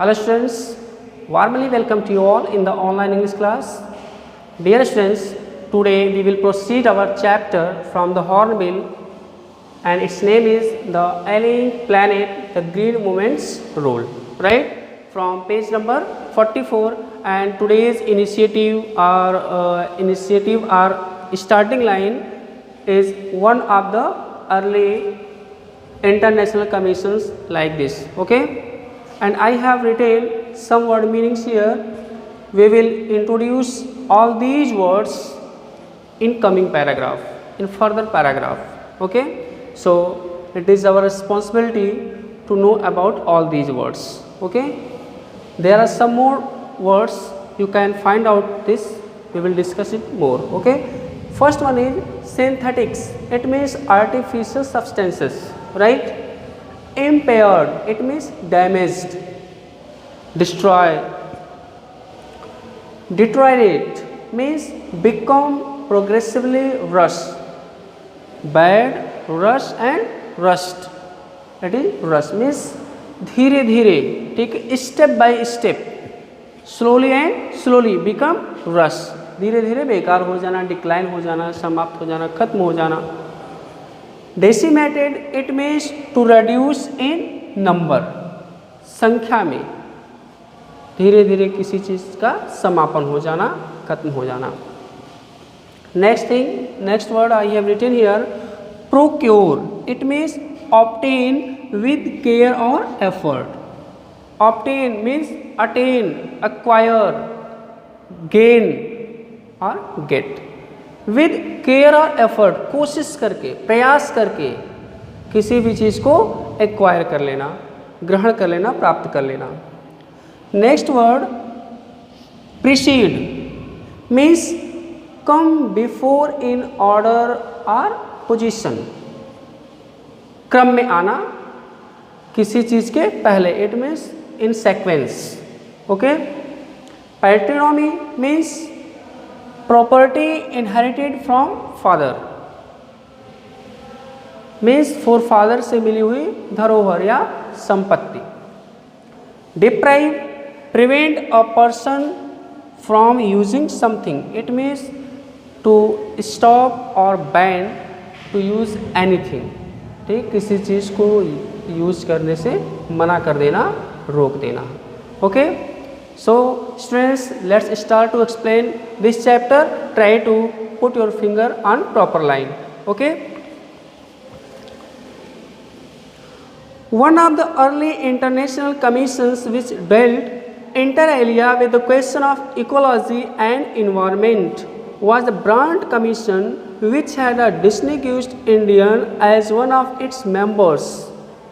Hello students, warmly welcome to you all in the online English class. Dear students, today we will proceed our chapter from the Hornbill and its name is the Alien Planet, the Green Movement's Role, right? From page number 44, and today's initiative or starting line is one of the early international commissions like this, okay? And I have written some word meanings here. We will introduce all these words in coming paragraph, in further paragraph, okay? So it is our responsibility to know about all these words, okay? There are some more words you can find out this, we will discuss it more, okay? First one is synthetics, it means artificial substances, right? Impaired, it means damaged, destroy. Deteriorate means become progressively rust, bad, rust and rust. That is rust means धीरे धीरे, ठीक, step by step, slowly and slowly become rust, धीरे धीरे बेकार हो जाना, decline हो जाना, समाप्त हो जाना, खत्म हो जाना. Decimated, it means to reduce in number, संख्या में धीरे धीरे किसी चीज़ का समापन हो जाना, खत्म हो जाना. Next word I have written here, procure, it means obtain with care or effort. Obtain means attain, acquire, gain or get. With care और एफर्ट, कोशिश करके, प्रयास करके किसी भी चीज़ को एक्वायर कर लेना, ग्रहण कर लेना, प्राप्त कर लेना. Next word precede means come before in order और पोजीशन, क्रम में आना, किसी चीज़ के पहले, it means in sequence, okay. Patrimony means property inherited from father, means forefather से मिली हुई धरोहर या संपत्ति. Deprive, prevent a person from using something, it means to stop or ban to use anything, ठीक, किसी चीज़ को यूज करने से मना कर देना, रोक देना, okay. So students, let's start to explain this chapter. Try to put your finger on proper line, okay. One of the early international commissions which dealt inter alia with the question of ecology and environment was the Brandt Commission, which had a distinguished Indian as one of its members,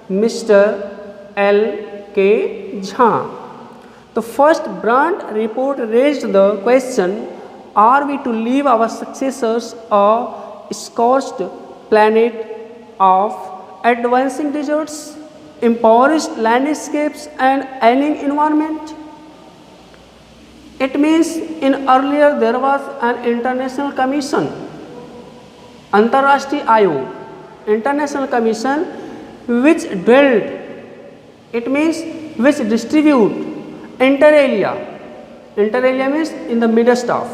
Mr. L.K. Jha. The first Brandt report raised the question, are we to leave our successors a scorched planet of advancing deserts, impoverished landscapes and ailing environment? It means in earlier there was an international commission, अंतर्राष्ट्रीय आयोग, international commission which dwelt, it means which distribute inter alia means in the midst of,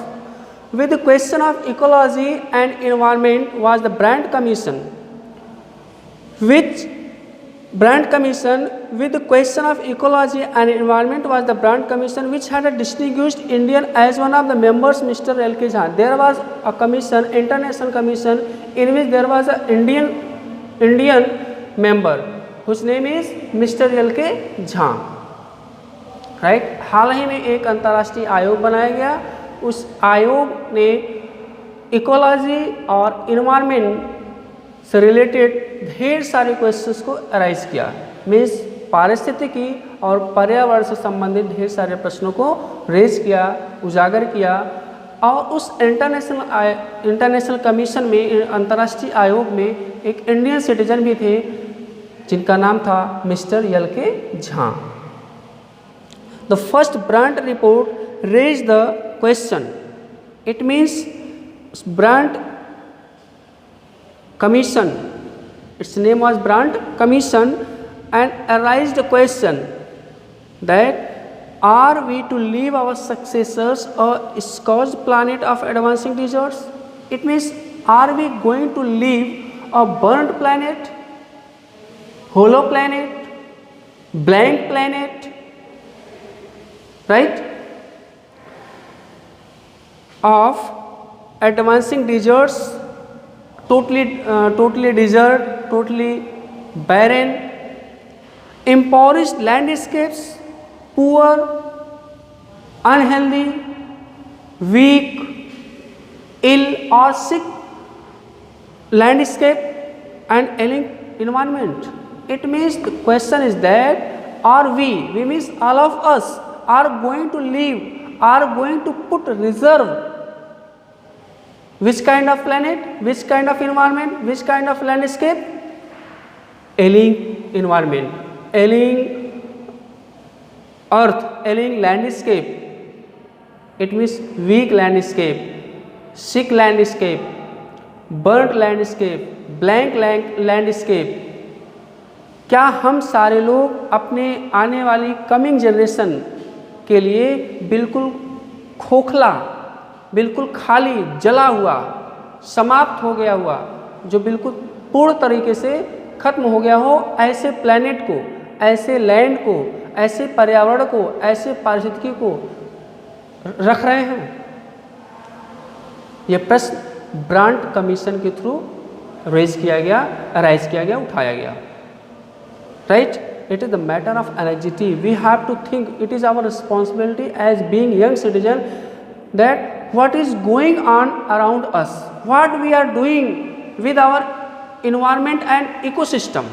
with the question of ecology and environment was the Brandt Commission, which Brandt Commission with the question of ecology and environment was the Brandt Commission, which had a distinguished Indian as one of the members, Mr. L.K. Jha. There was a commission, international commission, in which there was an Indian member whose name is Mr. L.K. Jha, right. हाल ही में एक अंतर्राष्ट्रीय आयोग बनाया गया, उस आयोग ने इकोलॉजी और इन्वायरमेंट से रिलेटेड ढेर सारे क्वेश्चंस को अराइज किया, मीन्स पारिस्थितिकी और पर्यावरण से संबंधित ढेर सारे प्रश्नों को रेज किया, उजागर किया. और उस इंटरनेशनल कमीशन में, अंतर्राष्ट्रीय आयोग में एक इंडियन सिटीजन भी थे जिनका नाम था mister L.K. Jha. The first Brandt report raised the question, it means Brandt Commission, its name was Brandt Commission, and arised the question, that are we to leave our successors a scourged planet of advancing deserts? It means, are we going to leave a burnt planet, hollow planet, blank planet, right, of advancing deserts, totally desert, totally barren, impoverished landscapes, poor, unhealthy, weak, ill or sick landscape and ailing environment. It means the question is that are we means all of us are going to live, are going to put reserve which kind of planet, which kind of environment, which kind of landscape? Ailing environment, ailing earth, ailing landscape. It means weak landscape, sick landscape, burnt landscape, blank landscape. क्या हम सारे लोग अपने आने वाली coming generation के लिए बिल्कुल खोखला, बिल्कुल खाली, जला हुआ, समाप्त हो गया हुआ, जो बिल्कुल पूर्ण तरीके से खत्म हो गया हो, ऐसे प्लैनेट को, ऐसे लैंड को, ऐसे पर्यावरण को, ऐसे पारिस्थितिकी को रख रहे हैं? यह प्रश्न ब्रांड कमीशन के थ्रू राइज किया गया, उठाया गया. Right? It is the matter of anxiety. We have to think, it is our responsibility as being young citizen, that what is going on around us, what we are doing with our environment and ecosystem.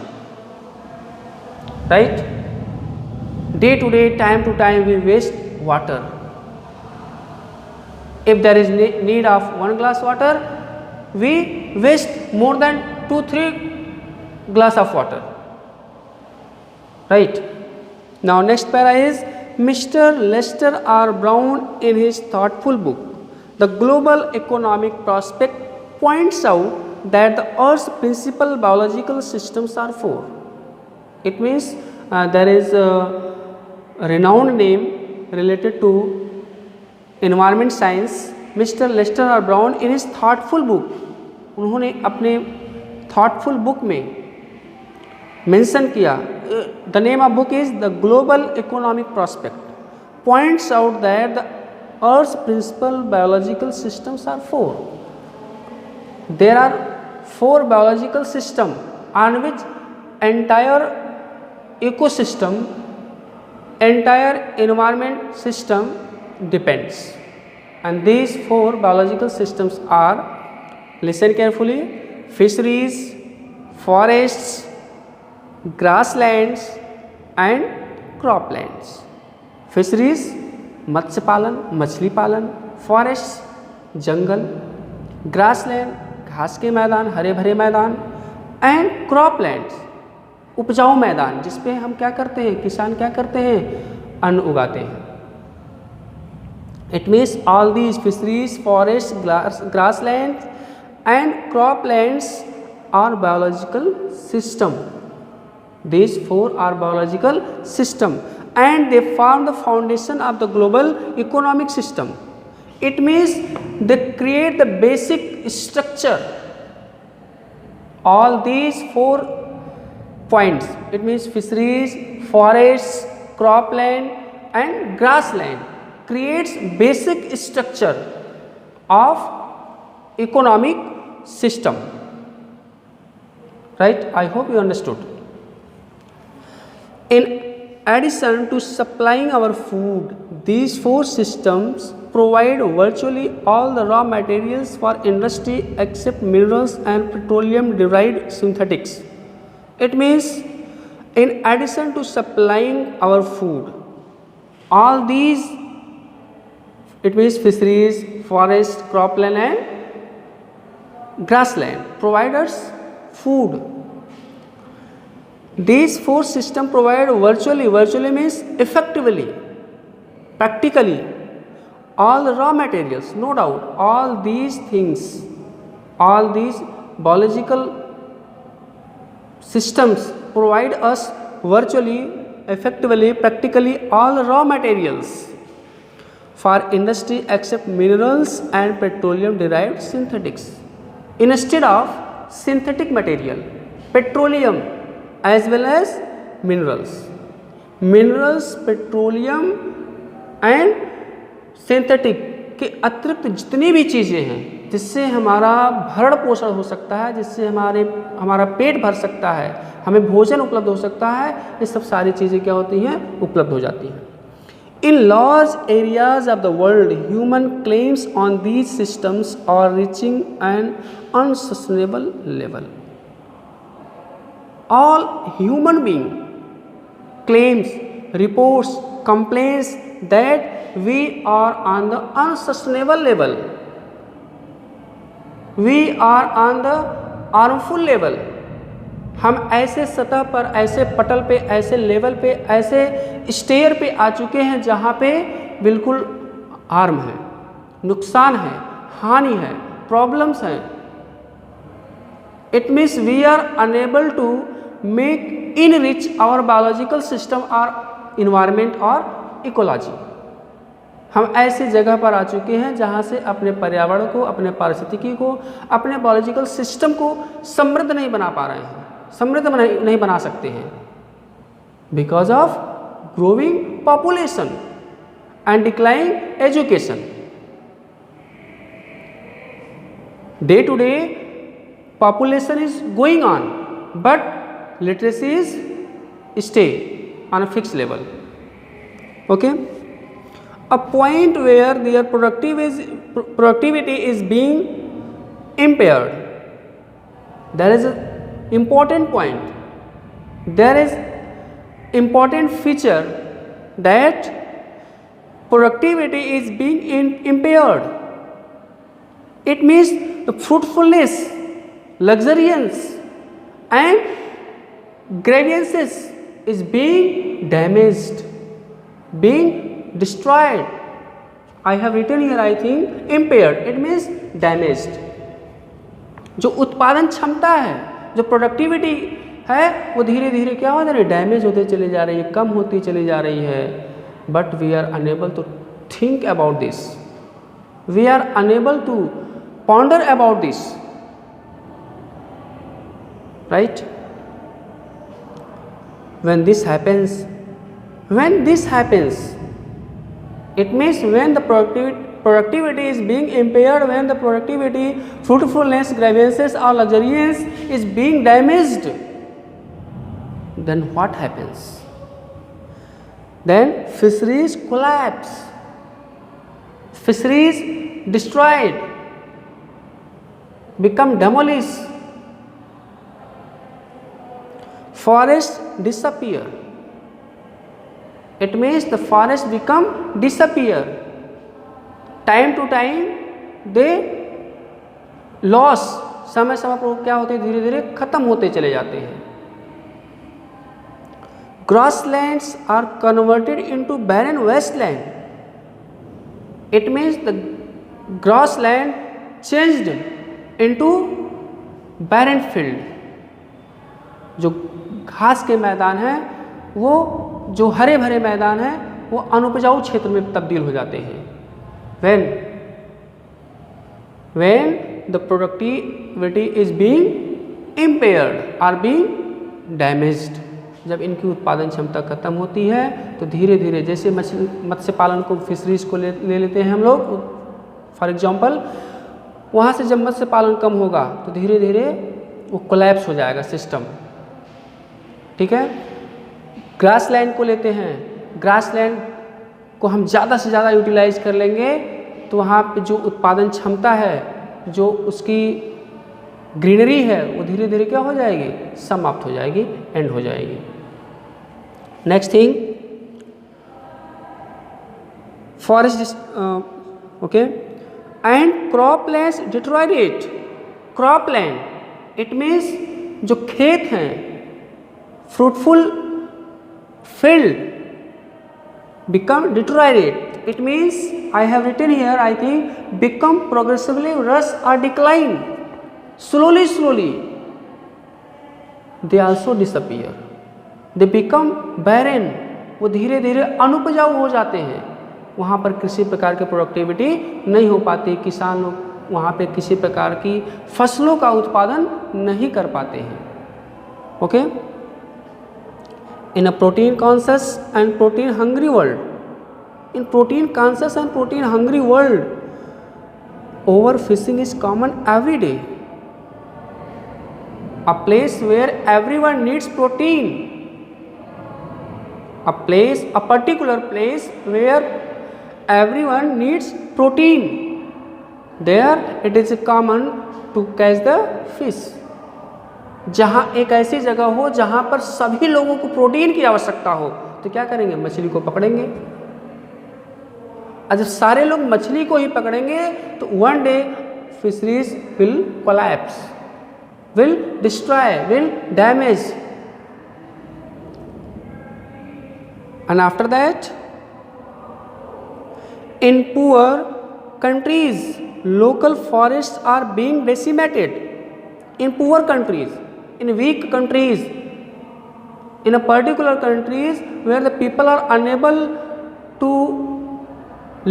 Right? Day to day, time to time we waste water. If there is need of 1 glass water, we waste more than 2-3 glass of water. Right. Now next para is Mr. Lester R. Brown in his thoughtful book, The Global Economic Prospect, points out that the Earth's principal biological systems are 4. It means there is a renowned name related to environment science, Mr. Lester R. Brown in his thoughtful book, उन्होंने अपने thoughtful book में mention किया, the name of book is the global economic prospect, points out that the earth's principal biological systems are 4. There are 4 biological system on which entire ecosystem, entire environment system depends, and these 4 biological systems are, listen carefully, fisheries, forests, grasslands and croplands. Fisheries, मत्स्य पालन, मछली पालन, forest, जंगल, grassland, घास के मैदान, हरे भरे मैदान, and croplands, उपजाऊ मैदान, जिसपे हम क्या करते हैं, किसान क्या करते हैं, अन्न उगाते हैं. It means all these fisheries, forest, grassland and croplands are biological system. These 4 are biological system and they form the foundation of the global economic system. It means they create the basic structure. All these 4 points, it means fisheries, forests, cropland and grassland, creates basic structure of economic system. Right? I hope you understood. In addition to supplying our food, these 4 systems provide virtually all the raw materials for industry except minerals and petroleum derived synthetics. It means in addition to supplying our food, all these, it means fisheries, forest, cropland and grassland provide us food. These 4 systems provide virtually means effectively, practically, all the raw materials, no doubt. All these things, all these biological systems provide us virtually effectively practically all raw materials for industry except minerals and petroleum derived synthetics. Instead of synthetic material, petroleum as well as minerals, petroleum and synthetic के अतिरिक्त जितनी भी चीज़ें हैं जिससे हमारा भरण पोषण हो सकता है, जिससे हमारा पेट भर सकता है, हमें भोजन उपलब्ध हो सकता है, ये सब सारी चीज़ें क्या होती हैं, उपलब्ध हो जाती हैं. In large areas of the world, human claims on these systems are reaching an unsustainable level. All human being claims, reports, complaints that we are on the unsustainable level. We are on the harmful level. हम ऐसे सतह पर, ऐसे पटल पे, ऐसे level पे, ऐसे स्टेयर पे आ चुके हैं जहाँ पे बिल्कुल हार्म है, नुकसान है, हानि है, प्रॉब्लम्स हैं. It means we are unable to make enrich our biological system और इन्वायरमेंट और इकोलॉजी. हम ऐसे जगह पर आ चुके हैं जहाँ से अपने पर्यावरण को, अपने पारिस्थितिकी को, अपने बायोलॉजिकल सिस्टम को समृद्ध नहीं बना पा रहे हैं, समृद्ध नहीं बना सकते हैं. Because of growing population and declining education. Day to day population is going on but literacy is stay on a fix level. Okay, a point where their productivity is being impaired. There is an important point. There is important feature that productivity is being impaired. It means the fruitfulness, luxuriance and grievances is being damaged, being destroyed. I have written here, I think impaired, it means damaged. जो उत्पादन क्षमता है, जो productivity है, वो धीरे धीरे क्या हो रही है, डैमेज होते चली जा रही है, कम होती चली जा रही है. But we are unable to think about this, we are unable to ponder about this, right. when this happens, it means when the productivity is being impaired, when the productivity, fruitfulness, grievances or luxuriance is being damaged, then what happens? Then fisheries collapse, fisheries destroyed, become demolished, forests disappear. It means the forest become disappear. Time to time they loss, समय समय पर क्या होते हैं, धीरे धीरे खत्म होते चले जाते हैं. Grasslands are converted into barren wasteland. It means the grassland changed into barren field. जो घास के मैदान हैं, वो जो हरे भरे मैदान हैं, वो अनुपजाऊ क्षेत्र में तब्दील हो जाते हैं. when the productivity is being impaired or being damaged, जब इनकी उत्पादन क्षमता खत्म होती है तो धीरे धीरे, जैसे मत्स्य पालन को, फिशरीज को ले लेते हैं हम लोग फॉर एग्जांपल, वहाँ से जब मत्स्य पालन कम होगा तो धीरे धीरे वो कोलैप्स हो जाएगा सिस्टम. ठीक है. ग्रासलैंड को लेते हैं, ग्रासलैंड को हम ज़्यादा से ज़्यादा यूटिलाइज कर लेंगे तो वहाँ पे जो उत्पादन क्षमता है, जो उसकी ग्रीनरी है, वो धीरे धीरे क्या हो जाएगी, समाप्त हो जाएगी, एंड हो जाएगी. Next thing, forest, okay, and croplands deteriorate. Cropland it means जो खेत हैं, fruitful field become deteriorate. It means I have written here, I think become progressively rust or decline. Slowly they also disappear. They become barren, वो धीरे धीरे अनुपजाऊ हो जाते हैं, वहाँ पर किसी प्रकार की प्रोडक्टिविटी नहीं हो पाती, किसान लोग वहाँ पे किसी प्रकार की फसलों का उत्पादन नहीं कर पाते हैं। Okay, in a protein conscious and protein hungry world, in protein conscious and protein hungry world, over fishing is common every day, a place where everyone needs protein, a particular place where everyone needs protein, there it is common to catch the fish, जहाँ एक ऐसी जगह हो जहाँ पर सभी लोगों को प्रोटीन की आवश्यकता हो तो क्या करेंगे, मछली को पकड़ेंगे। और जब सारे लोग मछली को ही पकड़ेंगे तो one day fisheries will collapse, will destroy, will damage, and after that in poor countries local forests are being decimated, in poor countries, in weak countries, in a particular countries where the people are unable to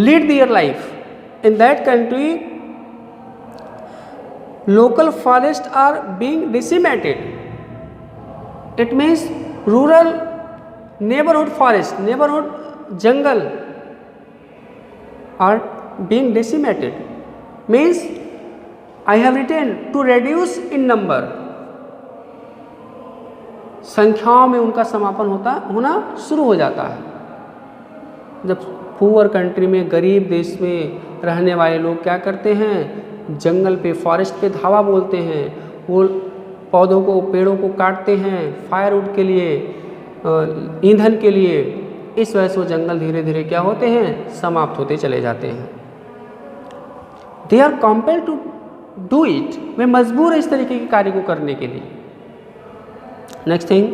lead their life, in that country local forests are being decimated. It means rural neighborhood forest, neighborhood jungle are being decimated. Means I have written to reduce in number, संख्याओं में उनका समापन होना शुरू हो जाता है। जब पुअर कंट्री में, गरीब देश में रहने वाले लोग क्या करते हैं, जंगल पे, फॉरेस्ट पे धावा बोलते हैं, वो पौधों को, पेड़ों को काटते हैं फायरवुड के लिए, ईंधन के लिए। इस वजह से वो जंगल धीरे धीरे क्या होते हैं, समाप्त होते चले जाते हैं। They are compelled to do it, वे मजबूर है इस तरीके के कार्य को करने के लिए। Next thing,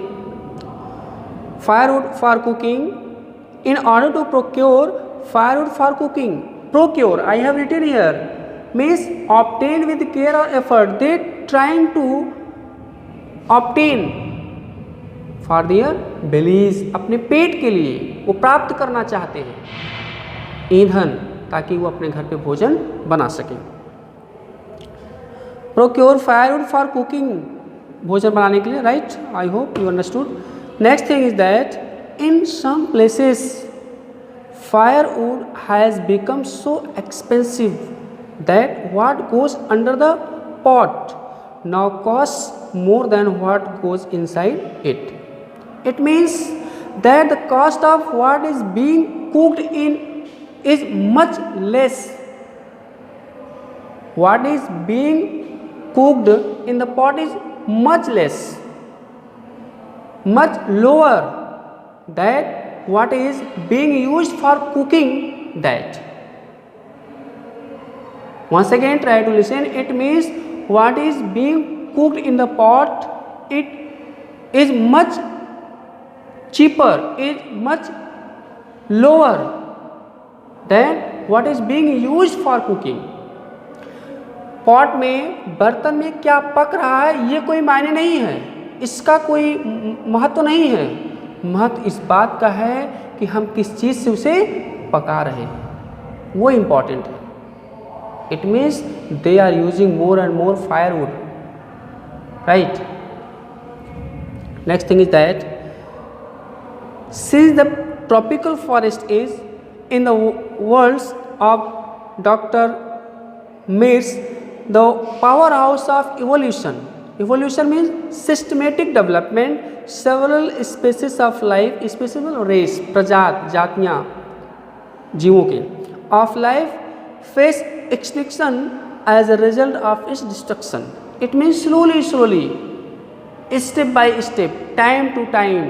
firewood for cooking, in order to procure firewood for cooking, procure I have written here means obtain with care or effort, they trying to obtain for their bellies, अपने पेट के लिए वो प्राप्त करना चाहते हैं ईंधन, ताकि वो अपने घर पे भोजन बना सकें। procure firewood for cooking, भोजन बनाने के लिए, right, I hope you understood. Next thing is that in some places firewood has become so expensive that what goes under the pot now costs more than what goes inside it. It means that the cost of what is being cooked in is much less. What is being cooked in the pot is much less, much lower than what is being used for cooking that. Once again try to listen, it means what is being cooked in the pot, it is much cheaper, is much lower than what is being used for cooking. Pot में, बर्तन में क्या पक रहा है ये कोई मायने नहीं है, इसका कोई महत्व नहीं है। महत्व इस बात का है कि हम किस चीज़ से उसे पका रहे हैं, वो इम्पॉर्टेंट है। It means they are using more and more firewood, right? Next thing is that since the tropical forest is in the words of Dr. Mears the powerhouse of evolution. Evolution means systematic development. Several species of life, species race, प्रजात, जातियाँ जीवों के of life face extinction as a result of its destruction. It means slowly, step by step, time to time,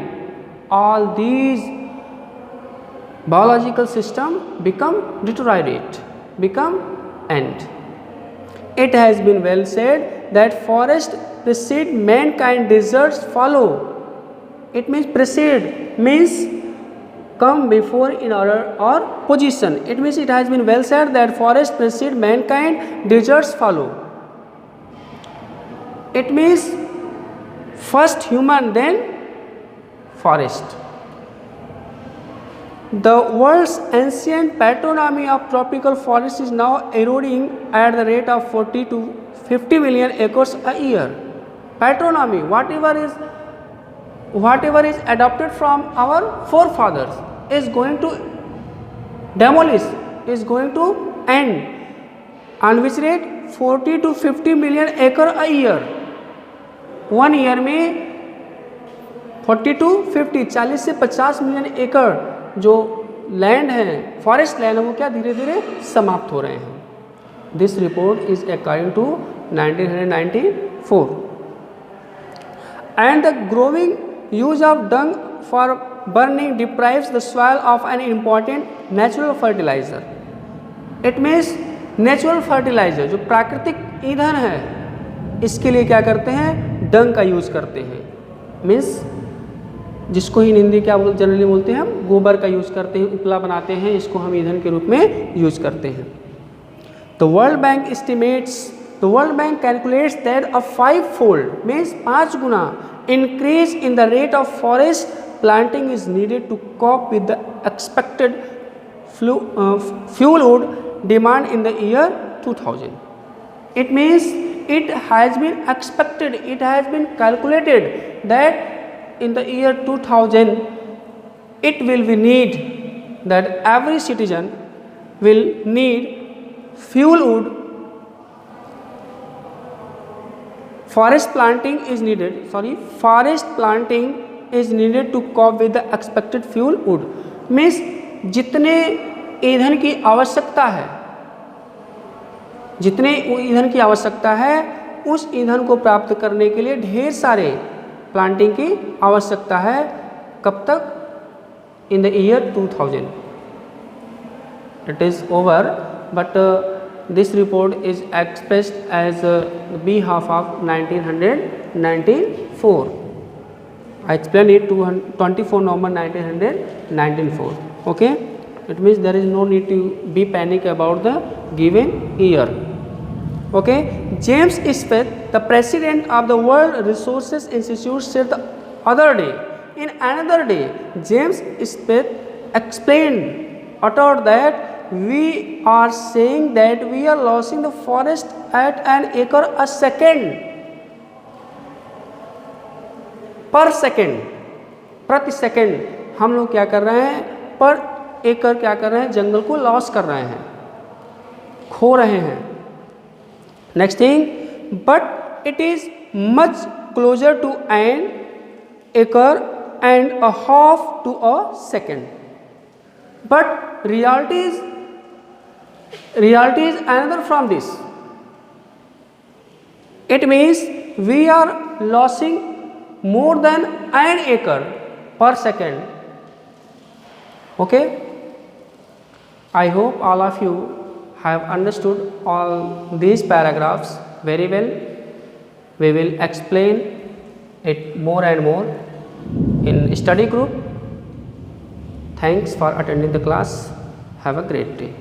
all these biological system become deteriorate, become end. It has been well said that forest precede mankind, deserts follow. It means precede means come before in order or position. It means it has been well said that forest precede mankind, deserts follow. It means first human, then forest. The world's ancient patronymy of tropical forests is now eroding at the rate of 40 to 50 million acres a year. Patronymy, whatever is adopted from our forefathers is going to demolish, is going to end. On which rate? 40 to 50 million acre a year. 1 year में 40 to 50, 40 से 50 million एकड़ जो land है, forest land है, वो क्या धीरे धीरे समाप्त हो रहे हैं. This report is according to 1994. And the growing use of dung for burning deprives the soil of an important natural fertiliser. It means natural fertiliser जो प्राकृतिक ईंधन है, इसके लिए क्या करते हैं? डंग का यूज करते हैं. मीन्स जिसको ही हिंदी क्या जनरली बोलते हैं, हम गोबर का यूज करते हैं, उपला बनाते हैं, इसको हम ईंधन के रूप में यूज करते हैं. The world bank calculates that a 5-fold means 5 गुना increase in the rate of forest planting is needed to cope with the expected fuel demand in the year 2000. It means it has been expected, it has been calculated that in the year 2000 it will be need that every citizen will need fuel wood. Forest planting is needed to cope with the expected fuel wood. Means जितने ईंधन की आवश्यकता है, जितने ईंधन की आवश्यकता है, उस ईंधन को प्राप्त करने के लिए ढेर सारे प्लांटिंग की आवश्यकता है. कब तक? In the year 2000. It is over, but this report is expressed as behalf of 1994. I explained it 24 November 1994. Okay. It means there is no need to be panic about the given year. Okay. James Smith, the president of the World Resources Institute, said the other day, in another day, James Smith uttered that we are saying that we are losing the forest at an acre a second. Per second, प्रति second हम लोग क्या कर रहे हैं? पर एकड़ क्या कर रहे हैं? जंगल को लॉस कर रहे हैं, खो रहे हैं. Next thing, but it is much closer to an acre and a half to a second. But reality is another from this. It means we are losing more than an acre per second. Okay. I hope all of you have understood all these paragraphs very well. We will explain it more and more in study group. Thanks for attending the class. Have a great day.